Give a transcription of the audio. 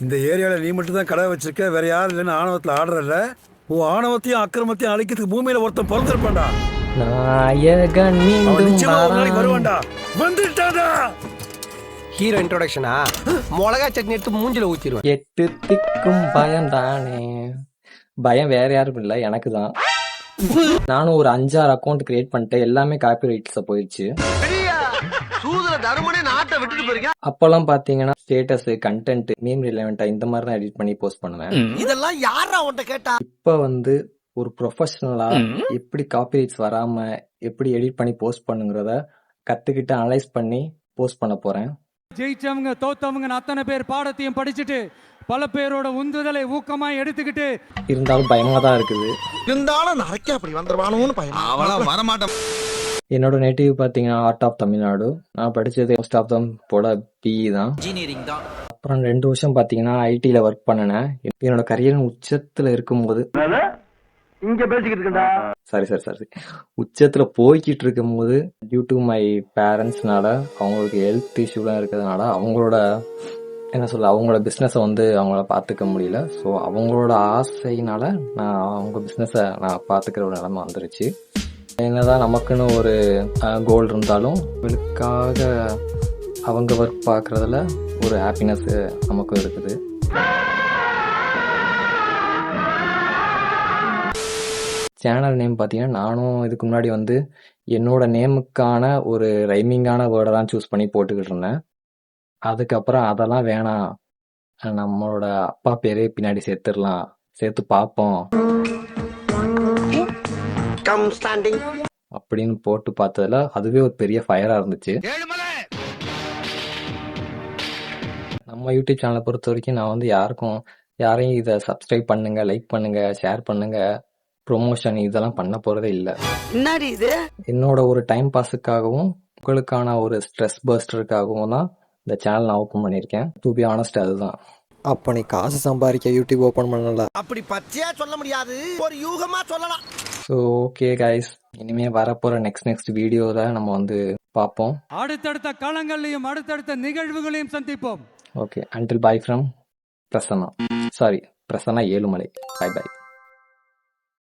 இந்த ஏரியாவில் நீ மட்டும் தான் கடை வச்சிருக்க, வேற யாரும் இல்லைன்னு ஆணவத்தில் ஆடுறல. உன் ஆணவத்தையும் அக்கிரமத்தையும் அழிக்கிறதுக்கு பூமியில ஒருத்தன் பிறந்திருப்பான்டா. நாயகன் அவன் மீண்டும் நிச்சயமா ஒரு நாளைக்கு வரான். வருவான்டா. வந்துட்டான்டா. ஹீரோ இன்ட்ரோடக்ஷனா மிளகா சட்னி எடுத்து மூஞ்சில ஊத்திடுவேன். 8 திக்கும் பயம் தானே. பயம் வேற யாரும் இல்ல, எனக்கு தான். நானும் ஒரு 5-6 அக்கௌண்ட் கிரியேட் பண்ணிட்டு எல்லாமே காப்பி ரைட்ஸ்ல போயிடுச்சு. அப்பெல்லாம் பாத்தீங்கன்னா ஸ்டேட்டஸ், கண்டென்ட், மீம் ரிலவெண்டா இந்த மாதிரி தான் எடிட் பண்ணி போஸ்ட் பண்ணுவேன். இதெல்லாம் யாரா உன்கிட்ட கேட்டா? இப்ப வந்து ஒரு ப்ரொஃபஷனலா எப்படி காப்பி ரைட்ஸ் வராம எப்படி எடிட் பண்ணி போஸ்ட் பண்ணுங்கிறத கத்துக்கிட்டு அனலைஸ் பண்ணி போஸ்ட் பண்ண போறேன். ஜெயிச்சவங்க தோத்தவங்க அத்தனை பேர் பாடத்தையும் படிச்சுட்டு பல பேரோட உந்துதலை ஊக்கமா எடுத்துக்கிட்டு இருந்தாலும் பயமா தான் இருக்குது. இருந்தாலும் நரைக்க அப்படி வந்துருவானோன்னு பயம். அவளாம் வரமாட்டேன். என்னோட நேட்டிவ் பாத்தீங்கன்னா ஆர்ட் ஆஃப் தமிழ்நாடு. நான் படிச்சது மோஸ்ட் ஆஃப் தம் போட பிஇ தான். இன்ஜினியரிங் தான். அப்புறம் 2 வருஷம் பாத்தீங்கன்னா ஐடில ஒர்க் பண்ணினேன். என்னோட கரியர் உச்சத்துல இருக்கும்போது இங்க பேசிக்கிட்டு இருக்கா. சரி உச்சத்துல போய்கிட்டு இருக்கும்போது டியூ டு மை பேரண்ட்ஸ்னால அவங்களுக்கு ஹெல்த் இஷ்யூலாம் இருக்கிறதுனால அவங்களோட அவங்களோட பிஸ்னஸை வந்து அவங்கள பார்த்துக்க முடியல. ஸோ அவங்களோட ஆசையினால நான் அவங்க பிஸ்னஸை நான் பார்த்துக்கிற ஒரு நிலைமை வந்துருச்சு. என்னதான் நமக்குன்னு ஒரு கோல் இருந்தாலும் அவங்களுக்காக அவங்க ஒர்க் பார்க்குறதுல ஒரு ஹாப்பினஸ் நமக்கும் இருக்குது. சேனல் நேம் பார்த்தீங்கன்னா நானும் இதுக்கு முன்னாடி வந்து என்னோட நேமுக்கான ஒரு ரைமிங்கான வேர்டை தான் சூஸ் பண்ணி போட்டுக்கிட்டு இருந்தேன். அதுக்கப்புறம் அதெல்லாம் வேணாம், நம்மளோட அப்பா பேரே பின்னாடி சேர்த்துடலாம், சேர்த்து பார்ப்போம் அப்படின்னு போட்டு பார்த்ததுல அதுவே ஒரு பெரிய ஃபயரா இருந்துச்சு. நம்ம யூடியூப் சேனலை பொறுத்த வரைக்கும் நான் வந்து யாரையும் இதை சப்ஸ்கிரைப் பண்ணுங்க, லைக் பண்ணுங்க, ஷேர் பண்ணுங்க, ப்ரொமோஷன் இதெல்லாம் பண்ண போறதே இல்லை. என்னோட ஒரு டைம் பாஸுக்காகவும் உங்களுக்கான ஒரு ஸ்ட்ரெஸ் பஸ்டருக்காகவும் தான் இந்த சேனல் நான் ஓப்பன் பண்ணியிருக்கேன். டு பி ஆனஸ்ட் அதுதான். அப்ப நீ காசு சம்பாதிக்க யூடியூப் ஓபன் பண்ணல. அப்படி பச்சையா சொல்ல முடியாது, ஒரு யூகமா சொல்லலாம். ஸோ ஓகே கைஸ், இனிமே வரப்போற நெக்ஸ்ட் வீடியோல நம்ம வந்து பார்ப்போம். அடுத்தடுத்த காலங்களையும் அடுத்தடுத்த நிகழ்வுகளையும் சந்திப்போம். Okay, until bye from Prasanna. Sorry, Prasanna Ezhumalai. Bye by.